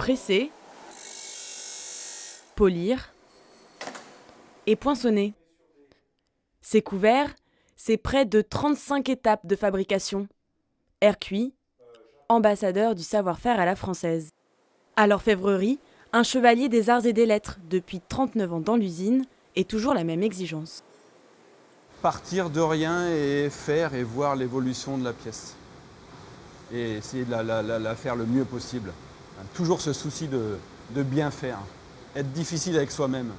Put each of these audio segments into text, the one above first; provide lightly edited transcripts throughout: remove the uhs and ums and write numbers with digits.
presser, polir et poinçonner. Ces couverts, c'est près de 35 étapes de fabrication. Hercuis, ambassadeur du savoir-faire à la française. À l'orfèvrerie, un chevalier des arts et des lettres, depuis 39 ans dans l'usine, et toujours la même exigence. Partir de rien et faire et voir l'évolution de la pièce. Et essayer de la faire le mieux possible. Toujours ce souci de bien faire. Être difficile avec soi-même.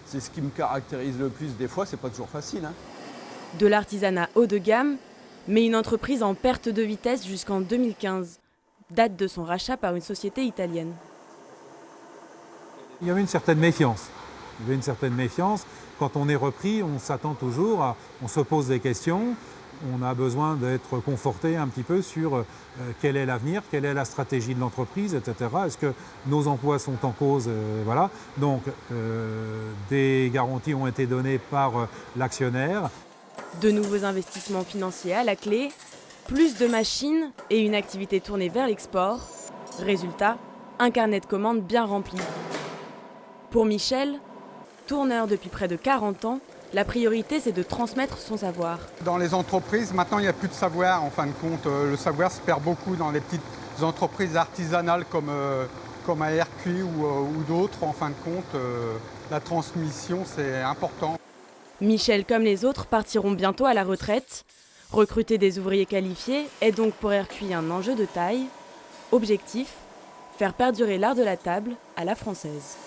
C'est ce qui me caractérise le plus. Des fois, c'est pas toujours facile. De l'artisanat haut de gamme, mais une entreprise en perte de vitesse jusqu'en 2015, date de son rachat par une société italienne. Il y avait une certaine méfiance. Quand on est repris, on s'attend toujours, on se pose des questions, on a besoin d'être conforté un petit peu sur quel est l'avenir, quelle est la stratégie de l'entreprise, etc. Est-ce que nos emplois sont en cause, voilà. Donc, des garanties ont été données par l'actionnaire. De nouveaux investissements financiers à la clé, plus de machines et une activité tournée vers l'export. Résultat, un carnet de commandes bien rempli. Pour Michel, tourneur depuis près de 40 ans, la priorité c'est de transmettre son savoir. Dans les entreprises, maintenant il n'y a plus de savoir en fin de compte. Le savoir se perd beaucoup dans les petites entreprises artisanales comme à Hercuis ou d'autres. En fin de compte, la transmission c'est important. Michel comme les autres partiront bientôt à la retraite. Recruter des ouvriers qualifiés est donc pour Hercuis un enjeu de taille. Objectif, faire perdurer l'art de la table à la française.